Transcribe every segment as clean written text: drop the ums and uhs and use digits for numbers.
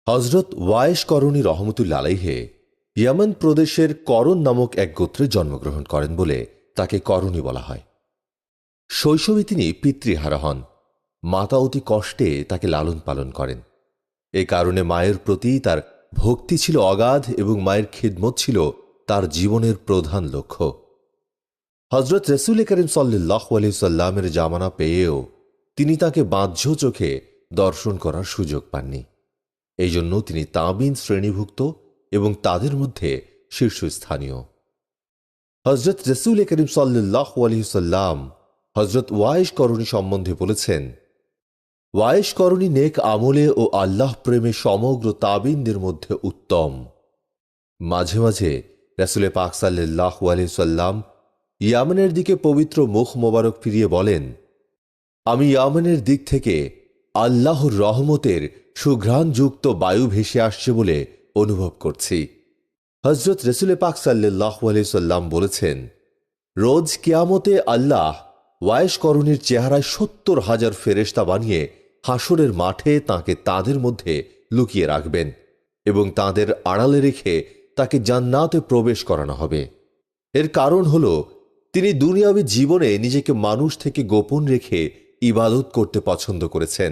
হজরত ওয়ায়েশ করণী রহমতুল্লা আলাইহে ইয়ামান প্রদেশের করণ নামক এক গোত্রে জন্মগ্রহণ করেন বলে তাকে করণী বলা হয়। শৈশবে তিনি পিতৃহারা হন। মাতা অতি কষ্টে তাকে লালন পালন করেন। এ কারণে মায়ের প্রতি তার ভক্তি ছিল অগাধ এবং মায়ের খিদমত ছিল তার জীবনের প্রধান লক্ষ্য। হজরত রসুল করিম সাল্লাল্লাহু আলাইহি সাল্লামের জামানা পেয়েও তিনি তাকে বাহ্য চোখে দর্শন করার সুযোগ পাননি। এই জন্য তিনি তাবিন শ্রেণীভুক্ত এবং তাদের মধ্যে শীর্ষস্থানীয়। হজরত রসুল করিম সাল্লাল্লাহু আলাইহি সাল্লাম হজরত ওয়ায়েশ করণী সম্বন্ধে বলেছেন, ওয়ায়েশ করণী নেক আমলে ও আল্লাহ প্রেমে সমগ্র তাবিনদের মধ্যে উত্তম। মাঝে মাঝে রসুল পাক সাল্লাল্লাহু আলাইহি সাল্লাম ইয়ামেনের দিকে পবিত্র মুখ মোবারক ফিরিয়ে বলেন, আমি ইয়ামেনের দিক থেকে আল্লাহর রহমতের সুঘ্রাণযুক্ত বায়ু ভেসে আসছে বলে অনুভব করছি। হজরত রসুল পাক সাল্লাল্লাহু আলাইহি সাল্লাম বলেছেন, রোজ কিয়ামতে আল্লাহ ওয়ায়েশ করণীর চেহারায় ৭০,০০০ ফেরেশতা বানিয়ে হাসরের মাঠে তাকে তাদের মধ্যে লুকিয়ে রাখবেন এবং তাদের আড়ালে রেখে তাকে জান্নাতে প্রবেশ করানো হবে। এর কারণ হল তিনি দুনিয়াবী জীবনে নিজেকে মানুষ থেকে গোপন রেখে ইবাদত করতে পছন্দ করেছেন।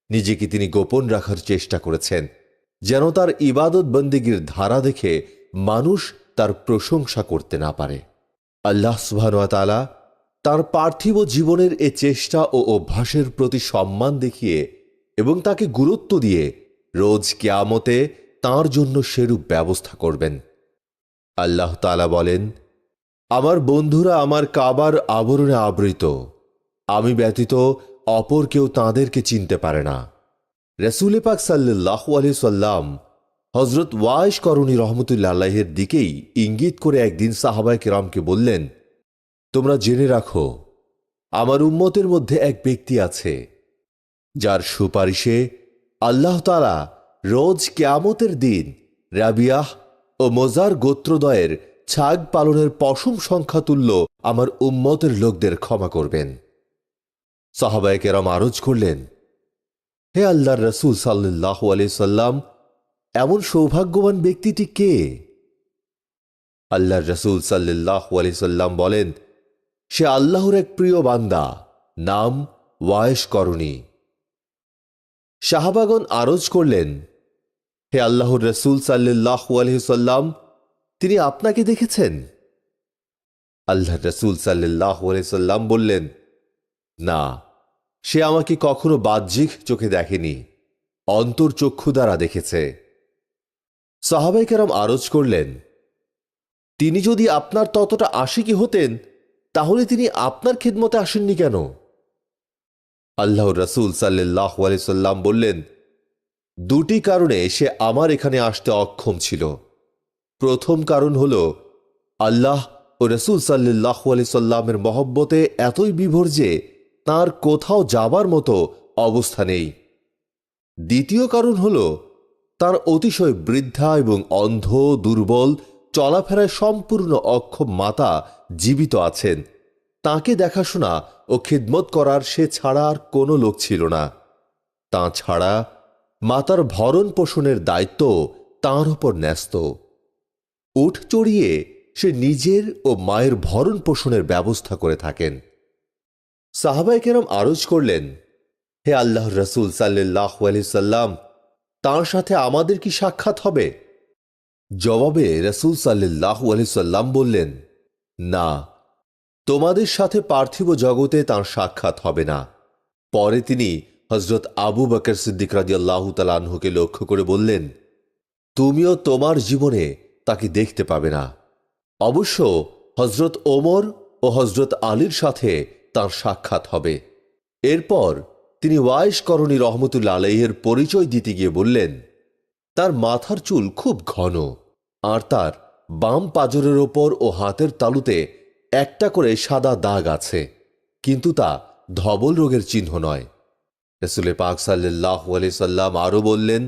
নিজেকে তিনি গোপন রাখার চেষ্টা করেছেন যেন তার ইবাদত বন্দেগীর ধারা দেখে মানুষ তার প্রশংসা করতে না পারে। আল্লাহ সুবহানাহু ওয়া তাআলা তার পার্থিব জীবনের এ চেষ্টা ও অভ্যাসের প্রতি সম্মান দেখিয়ে এবং তাকে গুরুত্ব দিয়ে রোজ কিয়ামতে তাঁর জন্য সেরূপ ব্যবস্থা করবেন। আল্লাহ তাআলা বলেন, আমার বন্ধুরা আমার কাবার আবরণে আবৃত, আমি ব্যতীত অপর কেউ তাঁদেরকে চিনতে পারে না। রসুল পাক সাল্লাল্লাহু আলাইহি সাল্লাম হজরত ওয়ায়েশ করণী রহমতুল্লাহ আলাইহির দিকেই ইঙ্গিত করে একদিন সাহাবায়ে কেরামকে বললেন, তোমরা জেনে রাখো, আমার উম্মতের মধ্যে এক ব্যক্তি আছে যার সুপারিশে আল্লাহ তাআলা রোজ কিয়ামতের দিন রাবিয়াহ ও মোজার গোত্রদ্বয়ের ছাগ পালনের পশম সংখ্যা তুল্য আমার উম্মতের লোকদের ক্ষমা করবেন। সাহাবায়ে কেরাম আরজ করলেন, হে আল্লাহর রসুল সাল্লাল্লাহু আলাইহি সাল্লাম, এমন সৌভাগ্যবান ব্যক্তিটি কে? আল্লাহর রসুল সাল্লাল্লাহু আলাইহি সাল্লাম বলেন, সে আল্লাহর এক প্রিয় বান্দা, নাম ওয়ায়েশ করণী। সাহাবাগণ আরজ করলেন, হে আল্লাহর রসুল সাল্লাল্লাহু আলাইহি সাল্লাম, তিনি আপনাকে দেখেছেন? আল্লাহর রসুল সাল্লাল্লাহু আলাইহি সাল্লাম বললেন, না, সে আমাকে কখনো বাহ্যিক চোখে দেখেনি, অন্তর্চক্ষু দ্বারা দেখেছে। সাহাবায়ে কেরাম আরজ করলেন, তিনি যদি আপনার ততটা আশিকি হতেন তাহলে তিনি আপনার খিদমতে আসেননি কেন? আল্লাহর রসুল সাল্লাল্লাহু আলাইহি সাল্লাম বললেন, দুটি কারণে সে আমার এখানে আসতে অক্ষম ছিল। প্রথম কারণ হল আল্লাহ ও রসুল সাল্লাল্লাহু আলাইহি সাল্লামের মহব্বতে এতই বিভোর যে তাঁর কোথাও যাবার মতো অবস্থা নেই। দ্বিতীয় কারণ হল তাঁর অতিশয় বৃদ্ধা এবং অন্ধ, দুর্বল, চলাফেরায় সম্পূর্ণ অক্ষম মাতা জীবিত আছেন। তাঁকে দেখাশোনা ও খিদমত করার সে ছাড়া আর কোনো লোক ছিল না। তা ছাড়া মাতার ভরণ পোষণের দায়িত্ব তাঁর ওপর ন্যস্ত। উট চড়িয়ে সে নিজের ও মায়ের ভরণ পোষণের ব্যবস্থা করে থাকেন। সাহাবায়ে কেরাম আরজ করলেন, হে আল্লাহর রসুল সাল্লাল্লাহু আলাইহি সাল্লাম, তাঁর সাথে আমাদের কি সাক্ষাৎ হবে? জবাবে রসুল সাল্লাল্লাহু আলাইহি সাল্লাম বললেন, না, তোমাদের সাথে পার্থিব জগতে তাঁর সাক্ষাৎ হবে না। পরে তিনি হজরত আবু বকর সিদ্দিক রাদিয়াল্লাহু তাআলা আনহুকে লক্ষ্য করে বললেন, তুমিও তোমার জীবনে তাকে দেখতে পাবে না। অবশ্য হজরত ওমর ও হজরত আলীর সাথে তাঁর সাক্ষাৎ হবে। এরপর তিনি ওয়ায়েশ করণী রহমতুল্লাহ আলাইহির পরিচয় দিতে গিয়ে বললেন, তার মাথার চুল খুব ঘন আর তার বাম পাজরের ওপর ও হাতের তালুতে একটা করে সাদা দাগ আছে, কিন্তু তা ধবল রোগের চিহ্ন নয়। রসুল পাক সাল্লাল্লাহু আলাইহি সাল্লাম আরও বললেন,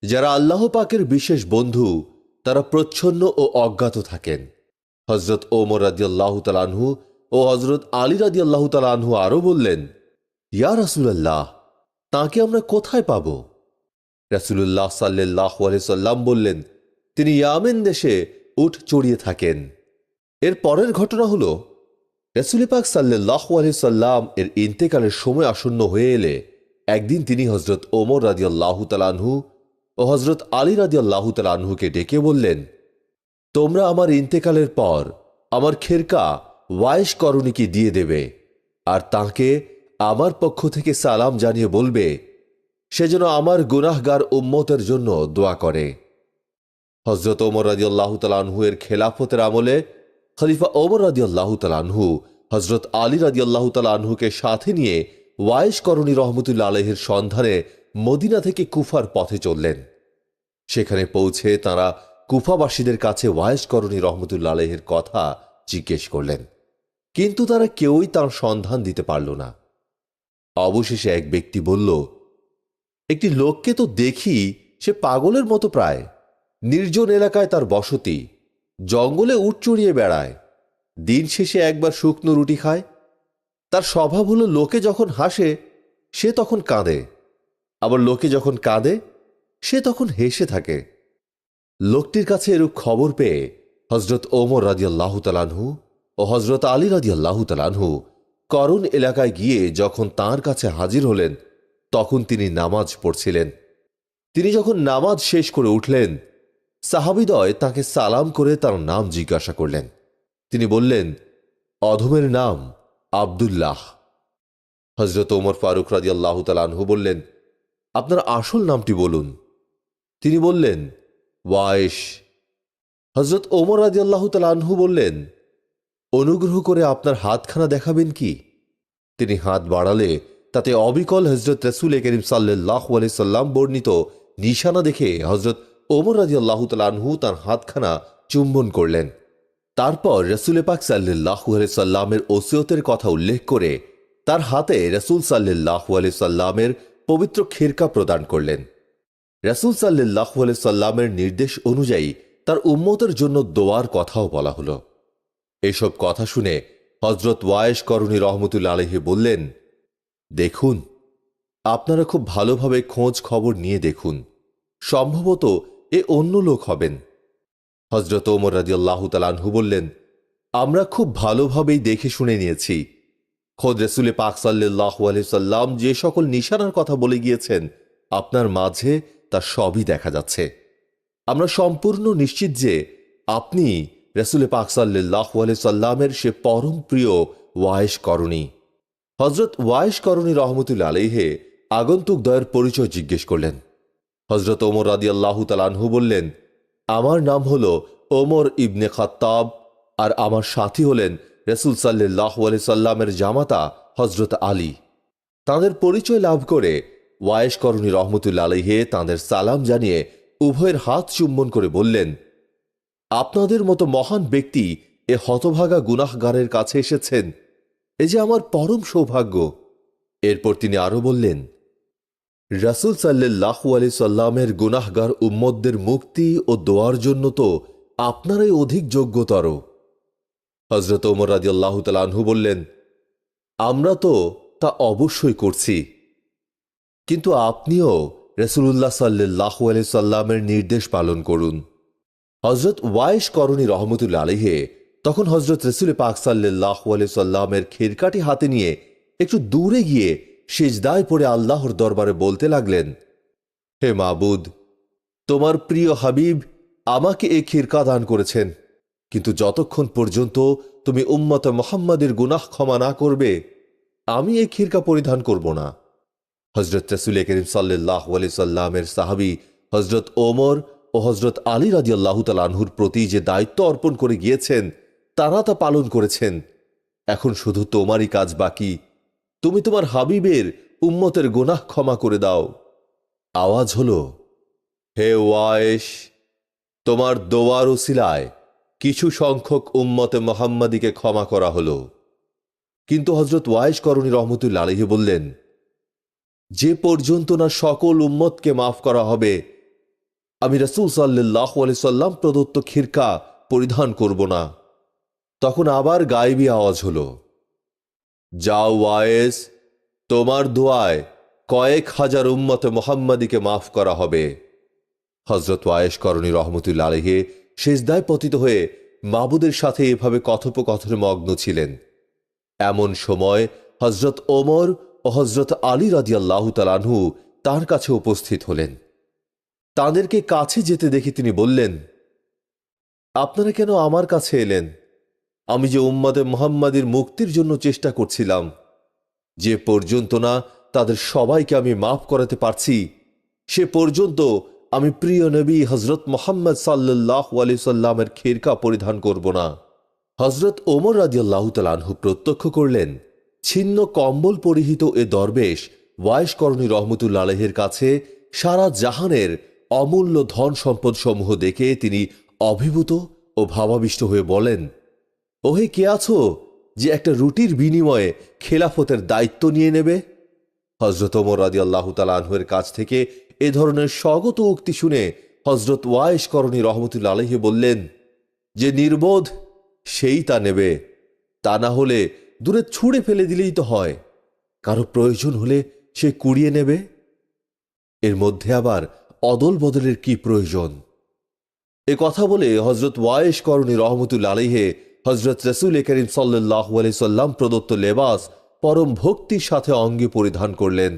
যারা আল্লাহ পাকের বিশেষ বন্ধু তারা প্রচ্ছন্ন ও অজ্ঞাত থাকেন। হজরত ওমর রাদিয়াল্লাহু তাআলা আনহু ও হজরত আলী রাদিয়াল্লাহু তাআলা আনহু আরও বললেন, ইয়া রাসূলুল্লাহ, তাঁকে আমরা কোথায় পাব? রাসূলুল্লাহ সাল্লাল্লাহু আলাইহি সাল্লাম বললেন, তিনি ইয়ামেন দেশে উট চড়িয়ে থাকেন। এর পরের ঘটনা হল, রাসূল পাক সাল্লাল্লাহু আলাইহি সাল্লাম এর ইন্তেকালের সময় আসন্ন হয়ে এলে একদিন তিনি হযরত ওমর রাদিয়াল্লাহু তাআলা আনহু ও হযরত আলী রাদিয়াল্লাহু তাআলা আনহুকে ডেকে বললেন, তোমরা আমার ইন্তেকালের পর আমার খেরকা ওয়াইশ করণীকে দিয়ে দেবে আর তাকে আমার পক্ষ থেকে সালাম জানিয়ে বলবে সে যেন আমার গুনাহগার উম্মতের জন্য দোয়া করে। হযরত ওমর রাদিয়াল্লাহু তাআলা আনহু এর খেলাফতের আমলে খলিফা ওমর রাদিয়াল্লাহু তাআলা আনহু হযরত আলী রাদিয়াল্লাহু তাআলা আনহুকে সাথে নিয়ে ওয়াইশ করণী রহমতুল্লাহ আলাইহির সন্ধানে মদিনা থেকে কুফার পথে চললেন। সেখানে পৌঁছে তাঁরা কুফাবাসীদের কাছে ওয়াইশ করণী রহমতুল্লাহ আলাইহির কথা জিজ্ঞেস করলেন, কিন্তু তারা কেউই তার সন্ধান দিতে পারল না। অবশেষে এক ব্যক্তি বলল, একটি লোককে তো দেখি, সে পাগলের মতো, প্রায় নির্জন এলাকায় তার বসতি, জঙ্গলে উট চড়িয়ে বেড়ায়, দিন শেষে একবার শুকনো রুটি খায়। তার স্বভাব হলো লোকে যখন হাসে সে তখন কাঁদে, আবার লোকে যখন কাঁদে সে তখন হেসে থাকে। লোকটির কাছে এরূপ খবর পেয়ে হযরত ওমর রাদিয়াল্লাহু তাআলা আনহু ও হযরত আলী রাদিয়াল্লাহু তাআলা আনহু করুণ এলাকায় গিয়ে যখন তাঁর কাছে হাজির হলেন, তখন তিনি নামাজ পড়ছিলেন। তিনি যখন নামাজ শেষ করে উঠলেন, সাহাবীদ্বয় তাঁকে সালাম করে তার নাম জিজ্ঞাসা করলেন। তিনি বললেন, অধমের নাম আব্দুল্লাহ। হযরত ওমর ফারুক রাদিয়াল্লাহু তাআলা আনহু বললেন, আপনার আসল নামটি বলুন। তিনি বললেন, ওয়াইশ। হযরত ওমর রাদিয়াল্লাহু তাআলা আনহু বললেন, অনুগ্রহ করে আপনার হাতখানা দেখাবেন কি? তিনি হাত বাড়ালে তাতে অবিকল হযরত রাসূল করিম সাল্লাল্লাহু আলাইহি সাল্লাম বর্ণিত নিশানা দেখে হযরত ওমর রাদিয়াল্লাহু তাআলা আনহু তার হাতখানা চুম্বন করলেন। তারপর রাসূল পাক সাল্লাল্লাহু আলাইহি সাল্লামের ওসিয়তের কথা উল্লেখ করে তার হাতে রাসূল সাল্লাল্লাহু আলাইহি সাল্লামের পবিত্র খেরকা প্রদান করলেন। রাসূল সাল্লাল্লাহু আলাইহি সাল্লামের নির্দেশ অনুযায়ী তার উম্মতের জন্য দোয়ার কথাও বলা হলো। এসব কথা শুনে হযরত ওয়াইশ করণী রহমতুল্লাহ আলাইহি বললেন, দেখুন, আপনারা খুব ভালোভাবে খোঁজ খবর নিয়ে দেখুন, সম্ভবত এ অন্য লোক হবেন। হযরত ওমর রাদিয়াল্লাহু তাআলা আনহু বললেন, আমরা খুব ভালোভাবেই দেখে শুনে নিয়েছি। খোদ রাসূল পাক সাল্লাল্লাহু আলাইহি সাল্লাম যে সকল নিশানার কথা বলে গিয়েছেন আপনার মাঝে তা সবই দেখা যাচ্ছে। আমরা সম্পূর্ণ নিশ্চিত যে আপনি রাসূল পাক সাল্লাল্লাহু আলাইহি সাল্লামের সে পরম প্রিয় ওয়াইশ করণী। হযরত ওয়াইশ করণী রহমতুল্লাহ আলাইহি আগন্তুক দ্বয়ের পরিচয় জিজ্ঞেস করলেন। হযরত ওমর রাদিয়াল্লাহু তাআলা আনহু বললেন, আমার নাম হলো ওমর ইবনে খাত্তাব আর আমার সাথী হলেন রাসূল সাল্লাল্লাহু আলাইহি সাল্লামের জামাতা হযরত আলী। তাঁদের পরিচয় লাভ করে ওয়াইশ করণী রহমতুল্লাহ আলাইহি তাঁদের সালাম জানিয়ে উভয়ের হাত চুম্বন করে বললেন, আপনাদের মতো মহান ব্যক্তি এ হতভাগা গুনাহগারের কাছে এসেছেন, এ যে আমার পরম সৌভাগ্য। এরপর তিনি আরো বললেন, রাসূল সাল্লাল্লাহু আলাইহি সাল্লামের গুনাহগার উম্মতদের মুক্তি ও দোয়ার জন্য তো আপনারাই অধিক যোগ্যতর। হযরত ওমর রাদিয়াল্লাহু তাআলা আনহু বললেন, আমরা তো তা অবশ্যই করছি, কিন্তু আপনিও রাসূলুল্লাহ সাল্লাল্লাহু আলাইহি সাল্লামের নির্দেশ পালন করুন। হযরত ওয়াইশ করণী রহমতুল্লাহ আলাইহি তখন হযরত রাসূল পাক সাল্লাল্লাহু আলাইহি সাল্লামের খেরকাটি হাতে নিয়ে একটু দূরে গিয়ে সিজদায় পড়ে আল্লাহর দরবারে বলতে লাগলেন, হে মাবুদ, তোমার প্রিয় হাবিব আমাকে এই খেরকা দান করেছেন, কিন্তু যতক্ষণ পর্যন্ত তুমি উম্মত মুহাম্মাদের গুনাহ ক্ষমা না করবে আমি এই খেরকা পরিধান করব না। হযরত রাসূল করিম সাল্লাল্লাহু আলাইহি সাল্লামের সাহাবী হযরত ওমর ও হযরত আলী রাদিয়াল্লাহু তাআলা আনহুর প্রতি যে দায়িত্ব অর্পণ করে গিয়েছেন তারা তা পালন করেছেন। এখন শুধু তোমারই কাজ বাকি, তুমি তোমার হাবিবের উম্মতের গুনাহ ক্ষমা করে দাও। আওয়াজ হলো, হে ওয়াইশ, তোমার দোয়ার উসিলায় কিছু সংখ্যক উম্মতে মুহাম্মাদীকে ক্ষমা করা হলো। কিন্তু হযরত ওয়াইশ করণী রহমতুল্লাহ আলাইহি বললেন, যে পর্যন্ত না সকল উম্মতকে মাফ করা হবে আমি রাসূল সাল্লাল্লাহু আলাইহি সাল্লাম প্রদত্ত খিরকা পরিধান করব না। তখন আবার গায়েবী আওয়াজ হলো, যাও ওয়াইস, তোমার দোয়ায় কয়েক হাজার উম্মতে মুহাম্মাদীকে মাফ করা হবে। হযরত ওয়ায়েশ করণী রহমতুল্লাহ আলাইহি সিজদায় পতিত হয়ে মাবুদের সাথে এভাবে কথোপকথনে মগ্ন ছিলেন। এমন সময় হযরত ওমর ও হযরত আলী রাদিয়াল্লাহু তাআলা আনহু তার কাছে উপস্থিত হলেন। তাদেরকে কাছে যেতে দেখে তিনি বললেন, আপনারা কেন আমার কাছে এলেন? আমি যে উম্মতে মুহাম্মাদীর মুক্তির জন্য চেষ্টা করছিলাম, যে পর্যন্ত না তাদের সবাইকে আমি মাফ করাতে পারছি, সে পর্যন্ত আমি প্রিয় নবী হযরত মুহাম্মদ সাল্লাল্লাহু আলাইহি সাল্লামের খিরকা পরিধান করব না। হযরত ওমর রাদিয়াল্লাহু তাআলা আনহু প্রত্যক্ষ করলেন, ছিন্ন কম্বল পরিহিত এ দরবেশ ওয়ায়েশ করণী রহমতুল্লাহ আলাইহির কাছে সারা জাহানের অমূল্য ধন সম্পদ সমূহ দেখে তিনি অভিভূত ও ভাবাবিষ্ট হয়ে বলেন, ওহে কে আছো যে একটা রুটির বিনিময়ে খেলাফতের দায়িত্ব নিয়ে নেবে? হযরত ওমর রাদিয়াল্লাহু তাআলা আনহুর কাছ থেকে এ ধরনের স্বাগত উক্তি শুনে হযরত ওয়ায়েশ করণী রহমতুল্লাহ আলাইহি বললেন, যে নির্বোধ সেই তা নেবে, তা না হলে দূরে ছুঁড়ে ফেলে দিলেই তো হয়। কারো প্রয়োজন হলে সে কুড়িয়ে নেবে। এর মধ্যে আবার অদল বদলের কি প্রয়োজন? এ কথা বলে হযরত ওয়ায়েশ করণী রহমতুল্লাহ আলাইহি হযরত রাসূল করিম সাল্লাল্লাহু আলাইহি সাল্লাম প্রদত্ত লেবাস পরম ভক্তির সাথে অঙ্গে পরিধান করলেন।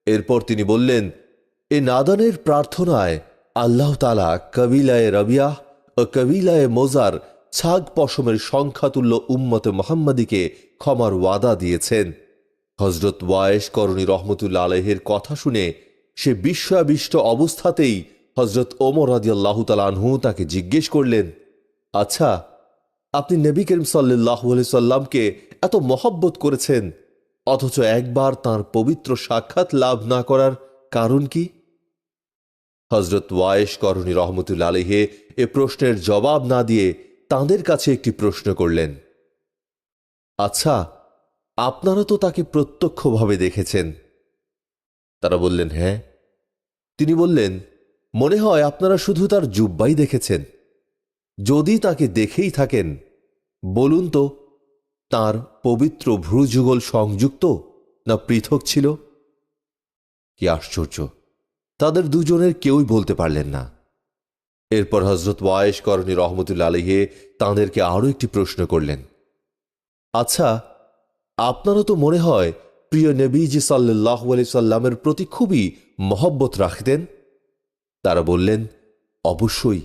এরপর তিনি বললেন, এ নাদানের প্রার্থনায় আল্লাহ তাআলা কবিলায়ে রবিয়াহ ও কবিলায়ে মোজার ছাগ পশমের সংখ্যাতুল্য উম্মতে মুহাম্মাদীকে ক্ষমার ওয়াদা দিয়েছেন। হযরত ওয়ায়েশ করণী রহমতুল্লাহ আলাইহির কথা শুনে সে বিস্ময়াবিষ্ট অবস্থাতেই হযরত ওমর রাদিয়াল্লাহু তাআলা আনহু তাকে জিজ্ঞেস করলেন, আচ্ছা, আপনি নবী করিম সাল্লাল্লাহু আলাইহি সাল্লামকে এত মহব্বত করেছেন, অথচ একবার তাঁর পবিত্র সাক্ষাৎ লাভ না করার কারণ কি? হযরত ওয়ায়েশ করণী রহমতুল্লাহ আলাইহি এ প্রশ্নের জবাব না দিয়ে তাঁদের কাছে একটি প্রশ্ন করলেন, আচ্ছা, আপনারা তো তাকে প্রত্যক্ষভাবে দেখেছেন। তারা বললেন, হ্যাঁ। তিনি বললেন, মনে হয় আপনারা শুধু তার জুব্বাই দেখেছেন। যদি তাকে দেখেই থাকেন, বলুন তো তার পবিত্র ভ্রুযুগল সংযুক্ত না পৃথক ছিল? কি আশ্চর্য! তাদের দুজনের কেউই বলতে পারলেন না। এরপর হযরত ওয়ায়েশ করণী রহমতুল্লাহ আলাইহি তাঁদেরকে আরও একটি প্রশ্ন করলেন, আচ্ছা, আপনারা তো মনে হয় প্রিয় নবীজি সাল্লাল্লাহু আলাইহি সাল্লামের প্রতি খুবই মহব্বত রাখতেন। তারা বললেন, অবশ্যই।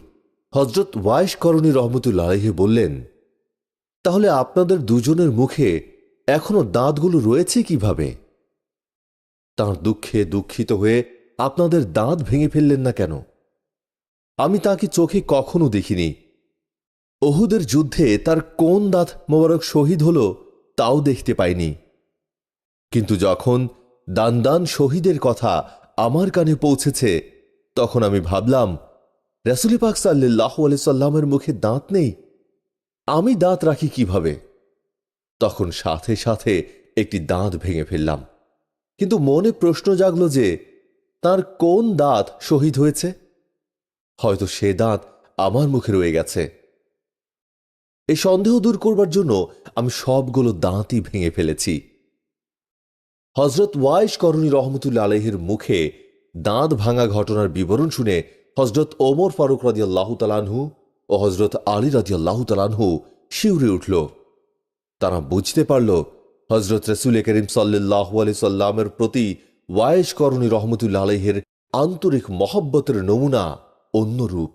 হযরত ওয়ায়েশ করণী রহমতুল্লাহ আলাইহি বললেন, তাহলে আপনাদের দুজনের মুখে এখনো দাঁতগুলো রয়েছে কিভাবে? তাঁর দুঃখে দুঃখিত হয়ে আপনাদের দাঁত ভেঙে ফেললেন না কেন? আমি তাকে চোখে কখনো দেখিনি। উহুদের যুদ্ধে তার কোন দাঁত মোবারক শহীদ হল তাও দেখতে পাইনি। কিন্তু যখন দান শহীদের কথা আমার কানে পৌঁছেছে, তখন আমি ভাবলাম, রাসূল পাক সাল্লাল্লাহু আলাইহি সাল্লামের মুখে দাঁত নেই, আমি দাঁত রাখি কিভাবে? তখন সাথে সাথে একটি দাঁত ভেঙে ফেললাম। কিন্তু মনে প্রশ্ন জাগল যে তার কোন দাঁত শহীদ হয়েছে? হয়তো সে দাঁত আমার মুখে রয়ে গেছে। এই সন্দেহ দূর করবার জন্য আমি সবগুলো দাঁতই ভেঙে ফেলেছি। হযরত ওয়ায়েশ করণী রহমতুল্লাহ আলাইহির মুখে দাঁত ভাঙা ঘটনার বিবরণ শুনে হযরত ওমর ফারুক রাদিয়াল্লাহু তাআলা আনহু ও হযরত আলী রাদিয়াল্লাহু তাআলা আনহু শিউরে উঠল। তারা বুঝতে পারল হযরত রাসূল করিম সাল্লাল্লাহু আলাইহি সাল্লামের প্রতি ওয়ায়েশ করণী রহমতুল্লাহ আলাইহির আন্তরিক মহব্বতের নমুনা অন্য রূপ।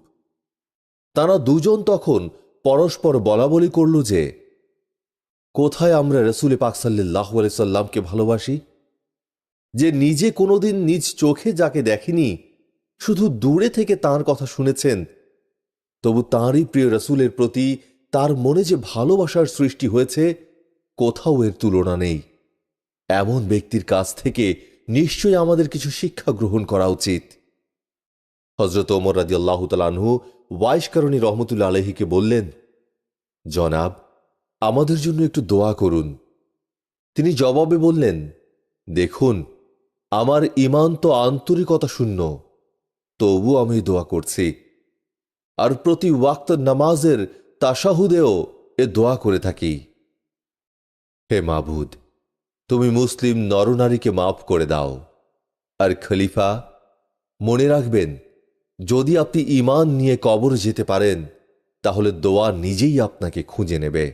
তারা দুজন তখন পরস্পর বলাবলি করল যে, কোথায় আমরা রাসূল পাক সাল্লাল্লাহু আলাইহি সাল্লামকে ভালোবাসি, যে নিজে কোনোদিন নিজ চোখে যাকে দেখেনি, শুধু দূরে থেকে তার কথা শুনেছেন, তবু তাঁরই প্রিয় রাসূলের প্রতি তার মনে যে ভালোবাসার সৃষ্টি হয়েছে, কোথাও এর তুলনা নেই। এমন ব্যক্তির কাছ থেকে নিশ্চয়ই আমাদের কিছু শিক্ষা গ্রহণ করা উচিত। হযরত ওমর রাদিয়াল্লাহু তাআলা আনহু ওয়ায়েশ করণী রহমতুল্লাহ আলাইহিকে বললেন, জনাব, আমাদের জন্য একটু দোয়া করুন। তিনি জবাবে বললেন, দেখুন, আমার ঈমান তো আন্তরিকতা শূন্য, তবু আমি দোয়া করছি, আর প্রতি ওয়াক্ত নামাজের তাশাহুদেও এ দোয়া করে থাকি। হে মাবুদ, তুমি মুসলিম নরনারীকে মাফ করে দাও, আর খলিফা, মনে রাখবেন, যদি আপনি ঈমান নিয়ে কবর যেতে পারেন তাহলে দোয়া নিজেই আপনাকে খুঁজে নেবে।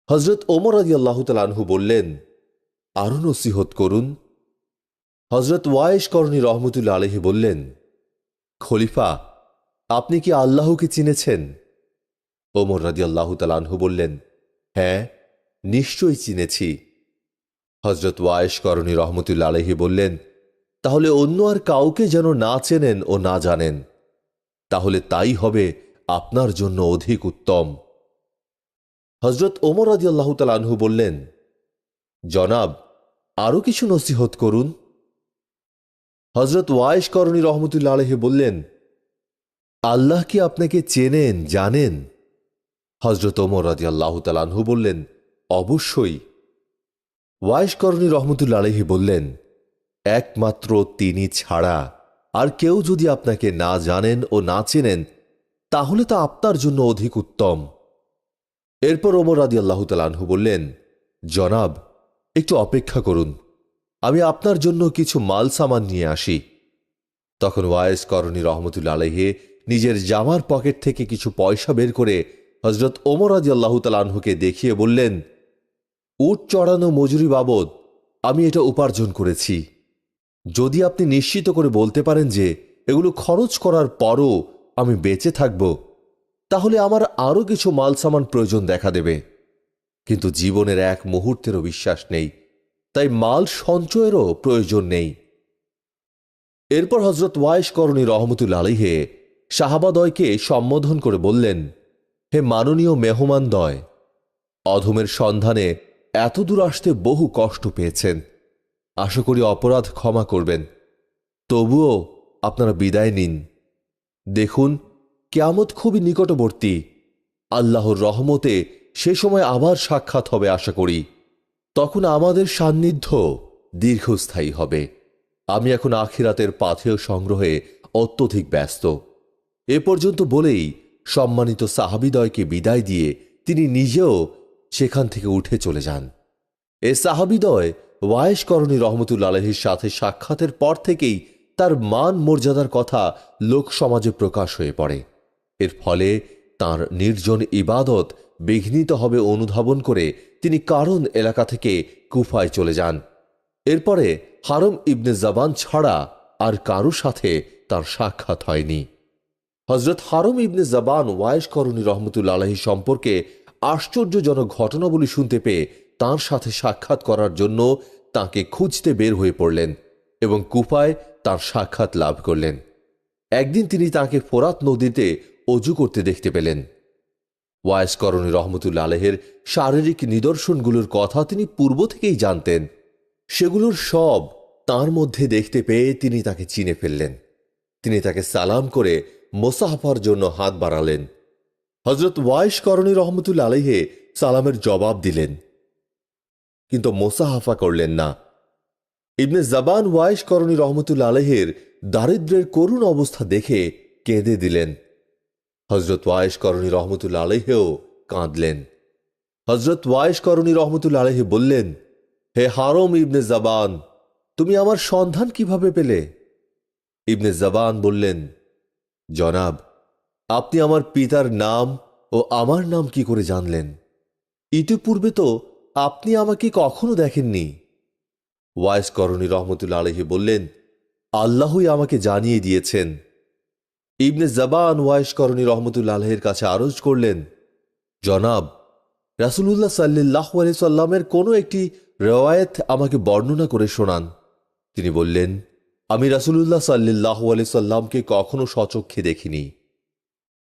হযরত ওমর রাদিয়াল্লাহু তাআলা আনহু বললেন, আরো নসিহত করুন। হযরত ওয়াইস করনী রহমতুল্লাহ আলাইহি বললেন, খলিফা, আপনি কি আল্লাহকে চিনেছেন? ওমর রাদিয়াল্লাহু তাআলা আনহু বললেন, হ্যাঁ, নিশ্চয়ই চিনেছি। হযরত ওয়াইস করনী রহমতুল্লাহ আলাইহি বললেন, তাহলে অন্য আর কাউকে যেন না চেনেন ও না জানেন, তাহলে তাই হবে আপনার জন্য অধিক উত্তম। হযরত ওমর রাদিয়াল্লাহু তাআলা আনহু বললেন, জনাব, আরো কিছু নসিহত করুন। হযরত ওয়াইস করনী রহমতুল্লাহ আলাইহি বললেন, আল্লাহ কি আপনাকে চেনেন, জানেন? হযরত ওমর রাদিয়াল্লাহু তাআলা আনহু বললেন, অবশ্যই। ওয়াইস করনী রহমতুল্লাহ আলাইহি বললেন, একমাত্র তিনি ছাড়া আর কেউ যদি আপনাকে না জানেন ও না চেনেন তাহলে তা আপনার জন্য অধিক উত্তম। এরপর ওমর রাদিয়াল্লাহু তাআলা আনহু বললেন, জনাব, একটু অপেক্ষা করুন, আমি আপনার জন্য কিছু মাল সামান নিয়ে আসি। তখন ওয়াইস করনী রহমতুল্লাহ আলাইহি নিজের জামার পকেট থেকে কিছু পয়সা বের করে হযরত ওমর রাদিয়াল্লাহু তাআলা আনহুকে দেখিয়ে বললেন, উট চড়ানো মজুরি বাবদ আমি এটা উপার্জন করেছি। যদি আপনি নিশ্চিত করে বলতে পারেন যে এগুলো খরচ করার পরও আমি বেঁচে থাকব, তাহলে আমার আরও কিছু মাল সামান প্রয়োজন দেখা দেবে, কিন্তু জীবনের এক মুহূর্তেরও বিশ্বাস নেই, তাই মাল সঞ্চয়েরও প্রয়োজন নেই। এরপর হযরত ওয়াইস করনী রহমতুল্লাহ আলাইহি সাহাবাদয়কে সম্বোধন করে বললেন, হে মাননীয় মেহমানদয়, অধমের সন্ধানে এত দূর আসতে বহু কষ্ট পেয়েছেন, আশা করি অপরাধ ক্ষমা করবেন। তবুও আপনারা বিদায় নিন। দেখুন, কিয়ামত খুবই নিকটবর্তী, আল্লাহর রহমতে সে সময় আবার সাক্ষাৎ হবে আশা করি, তখন আমাদের সান্নিধ্য দীর্ঘস্থায়ী হবে। আমি এখন আখিরাতের পাথেয় সংগ্রহে অত্যধিক ব্যস্ত। এ পর্যন্ত বলেই সম্মানিত সাহাবীদ্বয়কে বিদায় দিয়ে তিনি নিজেও সেখান থেকে উঠে চলে যান। এ সাহাবীদ্বয় ওয়াইস করনী রহমতুল্লাহ আলাইহির সাথে সাক্ষাতের পর থেকেই তার মান মর্যাদার কথা লোক সমাজে প্রকাশ হয়ে পড়ে। এর ফলে তার নির্জন ইবাদত বিঘ্নিত হবে অনুধাবন করে তিনি কারণ এলাকা থেকে কুফায় চলে যান। এরপরে হারম ইবনে জাবান ছাড়া আর কারো সাথে তার সাক্ষাৎ হয়নি। হযরত হারম ইবনে জাবান ওয়াইস করনী রহমতুল্লাহ আলাইহি সম্পর্কে আশ্চর্যজনক ঘটনাবলী শুনতে পেয়ে তাঁর সাথে সাক্ষাৎ করার জন্য তাকে খুঁজতে বের হয়ে পড়লেন এবং কুফায় তার সাক্ষাৎ লাভ করলেন। একদিন তিনি তাকে ফোরাত নদীতে অজু করতে দেখতে পেলেন। ওয়াইস করনী রহমতুল্লাহ আলাইহির শারীরিক নিদর্শনগুলোর কথা তিনি পূর্ব থেকেই জানতেন। সেগুলোর সব তার মধ্যে দেখতে পেয়ে তিনি তাকে চিনে ফেললেন। তিনি তাকে সালাম করে মোসাহাফার জন্য হাত বাড়ালেন। হযরত ওয়াইস করনী রহমতুল্লাহ আলাইহি সালামের জবাব দিলেন, কিন্তু মোসাহাফা করলেন না। ইবনে জাবান ওয়াইস করনী রহমতুল্লাহ আলাইহির দারিদ্র্যের করুণ অবস্থা দেখে কেঁদে দিলেন। হযরত ওয়াইস করনী রহমতুল্লাহ আলাইহিও কাঁদলেন। হযরত ওয়াইস করনী রহমতুল্লাহ আলাইহি বললেন, হে হারম ইবনে জাবান, তুমি আমার সন্ধান কিভাবে পেলে? ইবনে জাবান বললেন, জনাব, আপনি আমার পিতার নাম ও আমার নাম কি করে জানলেন? ইতিপূর্বে তো আপনি আমাকে কখনো দেখেননি। ওয়াইস করনী রহমতুল্লাহ আলাইহি বললেন, আল্লাহই আমাকে জানিয়ে দিয়েছেন। ইবনে জাবান ওয়াইস করনী রহমতুল্লাহ আলাইহির কাছে আরজ করলেন, জনাব, রাসূলুল্লাহ সাল্লাল্লাহু আলাইহি সাল্লামের কোনো একটি রওয়ায়েত আমাকে বর্ণনা করে শোনান। তিনি বললেন, আমি রাসূলুল্লাহ সাল্লাল্লাহু আলাইহি সাল্লামকে কখনো স্বচক্ষে দেখিনি।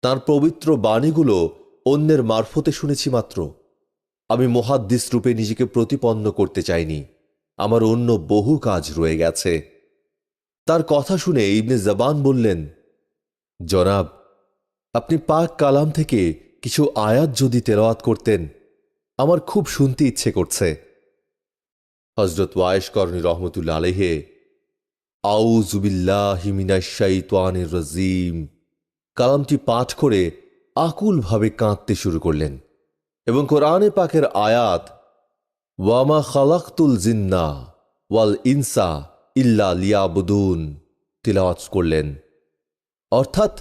তাঁর পবিত্র বাণীগুলো অন্যের মারফতে শুনেছি মাত্র। আমি মুহাদ্দিস রূপে নিজেকে প্রতিপন্ন করতে চাইনি, আমার অন্য বহু কাজ রয়ে গেছে। তার কথা শুনে ইবনে জাবান বললেন, জনাব, আপনি পাক কালাম থেকে কিছু আয়াত যদি তেলাওয়াত করতেন, আমার খুব শুনতে ইচ্ছে করছে। হযরত ওয়াইস করনী রহমতুল্লাহ আলাইহি আউযু বিল্লাহি মিনাশ শাইতানির রাজিম কালামটি পাঠ করে আকুলভাবে কাঁদতে শুরু করলেন এবং কোরআনে পাকের আয়াত ওয়ামা খালাকতুল জিন্না ওয়াল ইনসা ইল্লা লিয়াবুদুন তিলাওয়াত করলেন, অর্থাৎ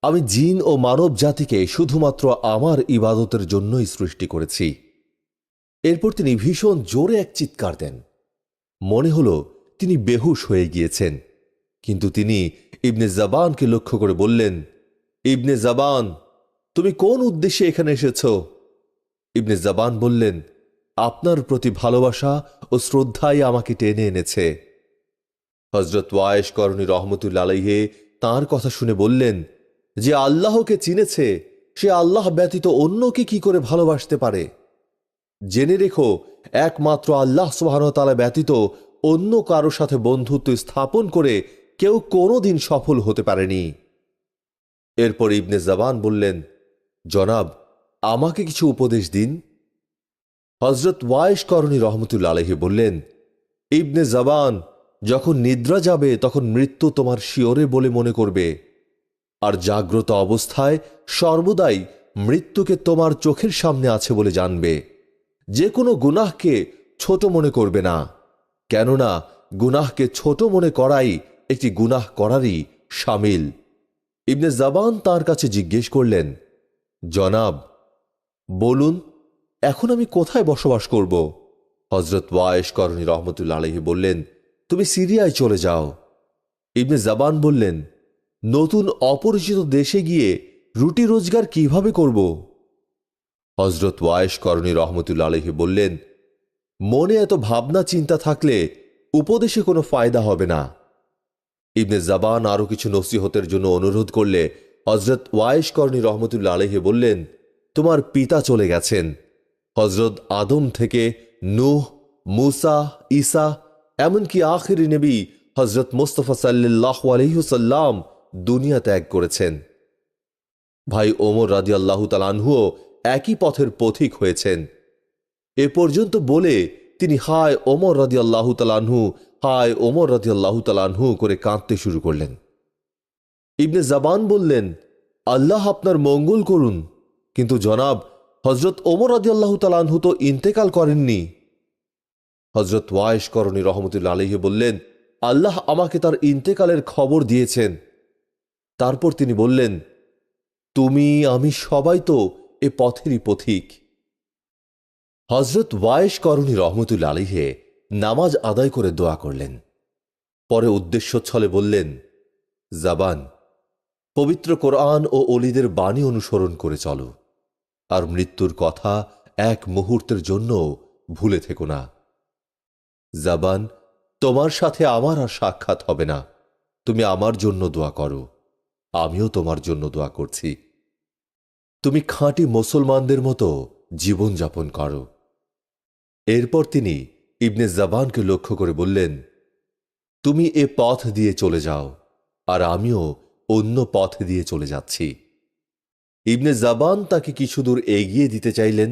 আমি জিন ও মানব জাতিকে শুধুমাত্র আমার ইবাদতের জন্যই সৃষ্টি করেছি। এরপর তিনি ভীষণ জোরে এক চিৎকার দেন। মনে হল তিনি বেহুশ হয়ে গিয়েছেন, কিন্তু তিনি ইবনে জাবানকে লক্ষ্য করে বললেন, ইবনে জাবান, তুমি কোন উদ্দেশ্যে এখানে এসেছ? ইবনে জাবান বললেন, আপনার প্রতি ভালোবাসা ও শ্রদ্ধাই আমাকে টেনে এনেছে। হযরত ওয়াইস করণী রহমতুল্লাহ আলাইহি তাঁর কথা শুনে বললেন, যে আল্লাহকে চিনেছে সে আল্লাহ ব্যতীত অন্যকে কি করে ভালোবাসতে পারে? জেনে রেখো, একমাত্র আল্লাহ সুবহানাহু ওয়া তাআলা ব্যতীত অন্য কারো সাথে বন্ধুত্ব স্থাপন করে কেউ কোনোদিন সফল হতে পারেনি। এরপর ইবনে জাবান বললেন, জনাব, আমাকে কিছু উপদেশ দিন। হযরত ওয়াইস করণী রহমতুল্লাহ আলাইহি বললেন, ইবনে জাবান, যখন নিদ্রা যাবে তখন মৃত্যু তোমার শিয়রে বলে মনে করবে, আর জাগ্রত অবস্থায় সর্বদাই মৃত্যুকে তোমার চোখের সামনে আছে বলে জানবে। যে কোনো গুনাহকে ছোট মনে করবে না, কেননা গুনাহকে ছোট মনে করাই একটি গুনাহ করারই শামিল। ইবনে জাবান তার কাছে জিজ্ঞেস করলেন, জনাব, বলুন এখন আমি কোথায় বসবাস করব? হযরত ওয়াইস করণী রহমতুল্লাহ আলাইহি বললেন, তুমি সিরিয়ায় চলে যাও। ইবনে জাবান বললেন, নতুন অপরিচিত দেশে গিয়ে রুটি রোজগার কিভাবে করব? হযরত ওয়াইস করণী রহমতুল্লাহ আলাইহি বললেন, মনে এত ভাবনা চিন্তা থাকলে উপদেশে কোনো ফায়দা হবে না। ইবনে জাবান আরও কিছু নসিহতের জন্য অনুরোধ করলে হযরত ওয়াইস করণী রহমতুল্লাহ আলাইহি বললেন, তোমার পিতা চলে গেছেন। হযরত আদম থেকে নূহ, মূসা, ঈসা, এমনকি আখিরি নবী হযরত মুস্তাফা সাল্লাল্লাহু আলাইহি ওয়াসাল্লাম দুনিয়া ত্যাগ করেছেন। ভাই ওমর রাদিয়াল্লাহু তাআলা আনহুও একই পথের পথিক হয়েছেন। এ পর্যন্ত বলে তিনি হায় ওমর রাদিয়াল্লাহু তাআলা আনহু, হায় ওমর রাদিয়াল্লাহু তাআলা আনহু করে কাঁদতে শুরু করলেন। ইবনে জাবান বললেন, আল্লাহ আপনার মঙ্গল করুন, কিন্তু জনাব, হযরত ওমর রাদিয়াল্লাহু তাআলা আনহু তো ইন্তেকাল করেননি। হযরত ওয়াইস করণী রহমতুল্লাহ আলাইহি বললেন, আল্লাহ আমাকে তার ইন্তেকালের খবর দিয়েছেন। তারপর তিনি বললেন, তুমি আমি সবাই তো এ পথেরই পথিক। হযরত ওয়াইস করণী রহমতুল্লাহ আলাইহি নামাজ আদায় করে দোয়া করলেন। পরে উদ্দেশ্যচ্ছলে বললেন, জাবান, পবিত্র কোরআন ও অলিদের বাণী অনুসরণ করে চলো, আর মৃত্যুর কথা এক মুহূর্তের জন্য ভুলে থেকো না। জাবান, তোমার সাথে আমার আর সাক্ষাৎ হবে না, তুমি আমার জন্য দোয়া করো, আমিও তোমার জন্য দোয়া করছি। তুমি খাঁটি মুসলমানদের মতো জীবনযাপন করো। এরপর তিনি ইবনে জাবানকে লক্ষ্য করে বললেন, তুমি এ পথ দিয়ে চলে যাও, আর আমিও অন্য পথ দিয়ে চলে যাচ্ছি। ইবনে জাবান তাকে কিছু দূর এগিয়ে দিতে চাইলেন,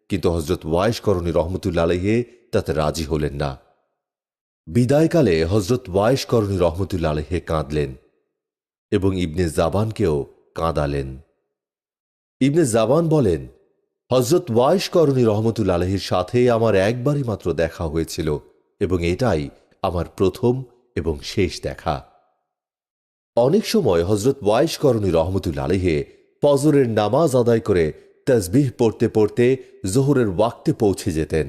কিন্তু হযরত ওয়াইস করণী রহমতুল্লাহ আলাইহি তাতে রাজি হলেন না। বিদায়কালে হযরত ওয়াইস করণী রহমতুল্লাহ আলাইহি কাঁদলেন এবং ইবনে জাবানকেও কাঁদালেন। ইবনে জাবান বলেন, হযরত ওয়াইস করণী রহমতুল্লাহ আলাইহির সাথে আমার একবারই মাত্র দেখা হয়েছিল, এবং এটাই আমার প্রথম এবং শেষ দেখা। অনেক সময় হযরত ওয়াইস করণী রহমতুল্লাহ আলাইহি ফজরের নামাজ আদায় করে তাসবিহ পড়তে পড়তে জোহরের ওয়াক্তে পৌঁছে যেতেন।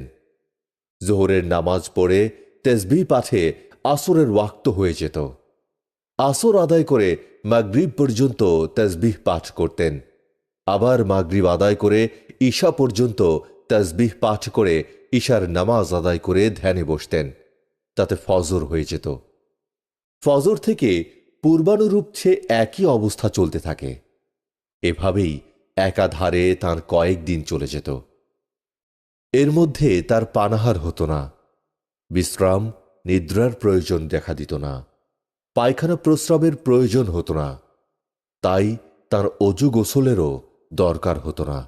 জোহরের নামাজ পড়ে তাসবিহ পাঠে আসরের ওয়াক্ত হয়ে যেত। আসর আদায় করে মাগরিব পর্যন্ত তাসবিহ পাঠ করতেন। আবার মাগরিব আদায় করে ঈশা পর্যন্ত তাসবিহ পাঠ করে ঈশার নামাজ আদায় করে ধ্যানে বসতেন। তাতে ফজর হয়ে যেত। ফজর থেকে পূর্বানুরূপ একই অবস্থা চলতে থাকে। এভাবেই একাধারে তার কয়েকদিন চলে যেত। এর মধ্যে তার পানাহার হতো না, বিশ্রাম নিদ্রার প্রয়োজন দেখা দিত না, পায়খানা প্রস্রাবের প্রয়োজন হতো না, তাই তার অজু গোসলেরও দরকার হতো না।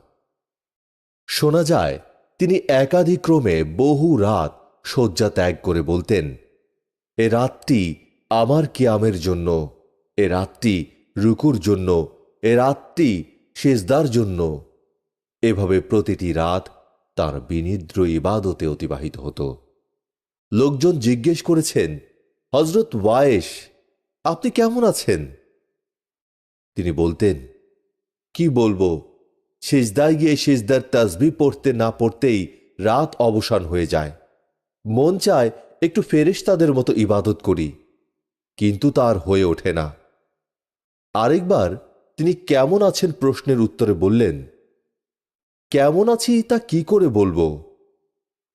শোনা যায় তিনি একাধিক্রমে বহু রাত শয্যা ত্যাগ করে বলতেন, এ রাতটি আমার কিয়ামের জন্য, এ রাতটি রুকুর জন্য, এ রাতটি সিজদার জন্য। এভাবে প্রতিটি রাত তার বিনিদ্র ইবাদতে অতিবাহিত হতো। লোকজন জিজ্ঞেস করেছেন, হজরত ওয়ায়েশ, আপনি কেমন আছেন? তিনি বলতেন, কি বলবো, সিজদায় গিয়ে সিজদার তাসবিহ পড়তে না পড়তেই রাত অবসান হয়ে যায়। মন চায় একটু ফেরেশতাদের মতো ইবাদত করি, কিন্তু তার হয়ে ওঠে না। আরেকবার তিনি কেমন আছেন প্রশ্নের উত্তরে বললেন, কেমন আছি তা কি করে বলবো?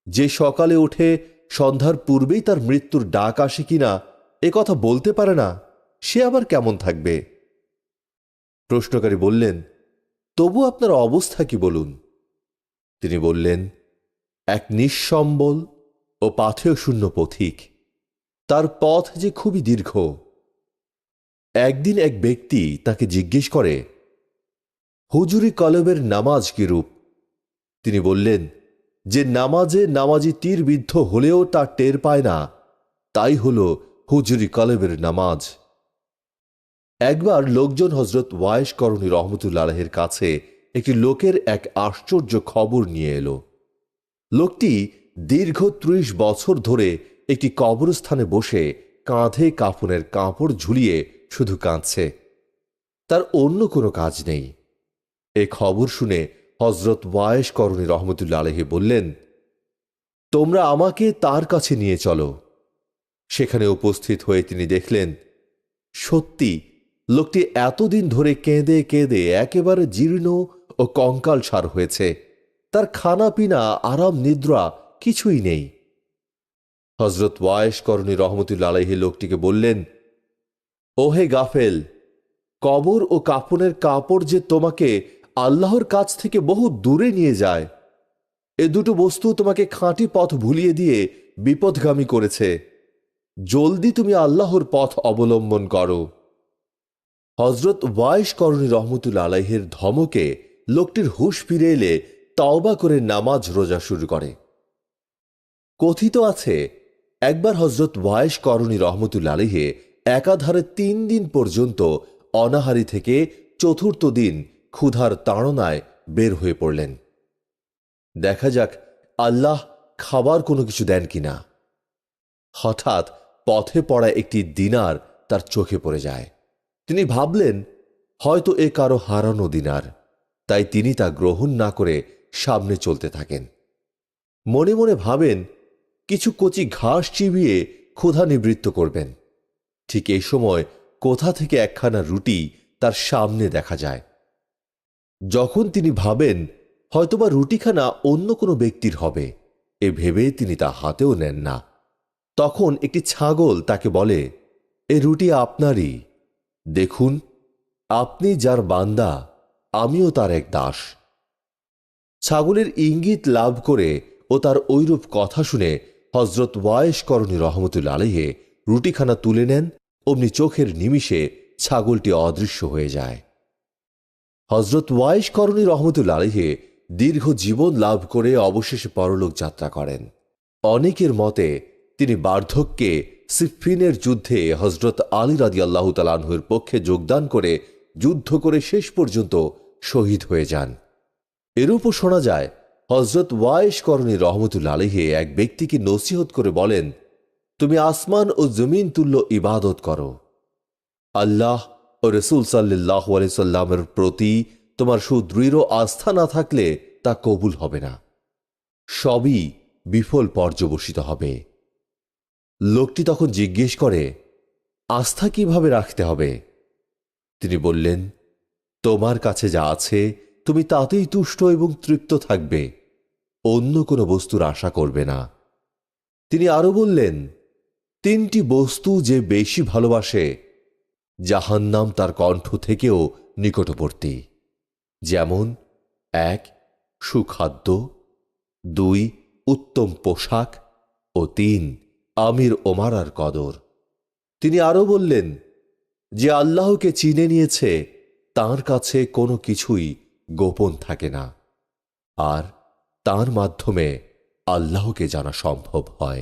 যে সকালে উঠে সন্ধ্যার পূর্বেই তার মৃত্যুর ডাক আসে কিনা এ কথা বলতে পারে না, সে আবার কেমন থাকবে? প্রশ্নকারী বললেন, তবু আপনার অবস্থা কি বলুন? তিনি বললেন, এক নিঃসম্বল ও পাথেয় শূন্য পথিক, তার পথ যে খুবই দীর্ঘ। একদিন এক ব্যক্তি তাকে জিজ্ঞেস করে, হুজুরি কলবের নামাজ কি রূপ? তিনি বললেন, যে নামাজে নামাজি তীরবিদ্ধ হলেও তা টের পায় না, তাই হল হুজুরি কলবের নামাজ। একবার লোকজন হজরত ওয়ায়েশ করণী রহমতুল্লাহ আলাইহির কাছে একটি লোকের এক আশ্চর্য খবর নিয়ে এলো। লোকটি দীর্ঘ ৩০ বছর ধরে একটি কবরস্থানে বসে কাঁধে কাফনের কাপড় ঝুলিয়ে শুধু কাঁদছে, তার অন্য কোনো কাজ নেই। এ খবর শুনে হজরত ওয়ায়েশ করণী রহমতুল্লাহ আলাইহি বললেন, তোমরা আমাকে তার কাছে নিয়ে চলো। সেখানে উপস্থিত হয়ে তিনি দেখলেন, সত্যি লোকটি এতদিন ধরে কেঁদে কেঁদে একেবারে জীর্ণ ও কঙ্কালসার হয়েছে, তার খানা পিনা আরাম নিদ্রা কিছুই নেই। হজরত ওয়ায়েশ করণী রহমতুল্লাহ আলাইহি লোকটিকে বললেন, ওহে গাফেল, কবর ও কাফনের কাপড় যে তোমাকে আল্লাহর কাছ থেকে বহু দূরে নিয়ে যায়। এ দুটো বস্তু তোমাকে খাঁটি পথ ভুলিয়ে দিয়ে বিপদগামী করেছে। জলদি তুমি আল্লাহর পথ অবলম্বন করো। হজরত ওয়ায়েশ করণী রহমতুল্লাহ আলাইহির ধমকে লোকটির হুঁশ ফিরে এলে তওবা করে নামাজ রোজা শুরু করে। কথিত আছে, একবার হজরত ওয়ায়েশ করণী রহমতুল্লাহ আলাইহি একাধারে ৩ দিন পর্যন্ত অনাহারি থেকে চতুর্থ দিন ক্ষুধার তাড়নায় বের হয়ে পড়লেন। দেখা যাক আল্লাহ খাবার কোনো কিছু দেন কিনা। হঠাৎ পথে পড়া একটি দিনার তার চোখে পড়ে যায়। তিনি ভাবলেন, হয়তো এ কারো হারানো দিনার, তাই তিনি তা গ্রহণ না করে সামনে চলতে থাকেন। মনে মনে ভাবেন, কিছু কচি ঘাস চিবিয়ে ক্ষুধা নিবৃত্ত করবেন। ঠিক এই সময় কোথা থেকে একখানা রুটি তার সামনে দেখা যায়। যখন তিনি ভাবেন হয়তোবা রুটিখানা অন্য কোনো ব্যক্তির হবে, এ ভেবে তিনি তা হাতেও নেন না, তখন একটি ছাগল তাকে বলে, এ রুটি আপনারই। দেখুন, আপনি যার বান্দা, আমিও তার এক দাস। ছাগলের ইঙ্গিত লাভ করে ও তার ঐরূপ কথা শুনে হজরত ওয়ায়েশ করণী রহমতুল্লাহ আলাইহি রুটিখানা তুলে নেন। অমনি চোখের নিমিষে ছাগলটি অদৃশ্য হয়ে যায়। হজরত ওয়ায়েশ করণী রহমতুল্লাহ আলাইহি দীর্ঘ জীবন লাভ করে অবশেষে পরলোক যাত্রা করেন। অনেকের মতে তিনি বার্ধক্যে সিফফিনের যুদ্ধে হজরত আলী রাদিয়াল্লাহু তাআলা আনহুর পক্ষে যোগদান করে যুদ্ধ করে শেষ পর্যন্ত শহীদ হয়ে যান। এরূপও শোনা যায়, হজরত ওয়ায়েশ করণী রহমতুল্লাহ আলাইহি এক ব্যক্তিকে নসিহত করে বলেন, তুমি আসমান ও জমিন তুল্য ইবাদত করো। আল্লাহ ও রসুল সাল্লাল্লাহু আলাইহি সাল্লামের প্রতি তোমার সুদৃঢ় আস্থা না থাকলে তা কবুল হবে না, সবই বিফল পর্যবসিত হবে। লোকটি তখন জিজ্ঞেস করে, আস্থা কিভাবে রাখতে হবে? তিনি বললেন, তোমার কাছে যা আছে তুমি তাতেই তুষ্ট এবং তৃপ্ত থাকবে, অন্য কোনো বস্তুর আশা করবে না। তিনি আরো বললেন, 3টি বস্তু যে বেশি ভালোবাসে, জাহান্নাম তার কণ্ঠ থেকেও নিকটবর্তী। যেমন 1 সুখাদ্য, 2 উত্তম পোশাক ও 3 আমির ওমারার কদর। তিনি আরো বললেন, যে আল্লাহকে চিনে নিয়েছে তার কাছে কোনো কিছুই গোপন থাকে না, আর তার মাধ্যমে আল্লাহকে জানা সম্ভব হয়।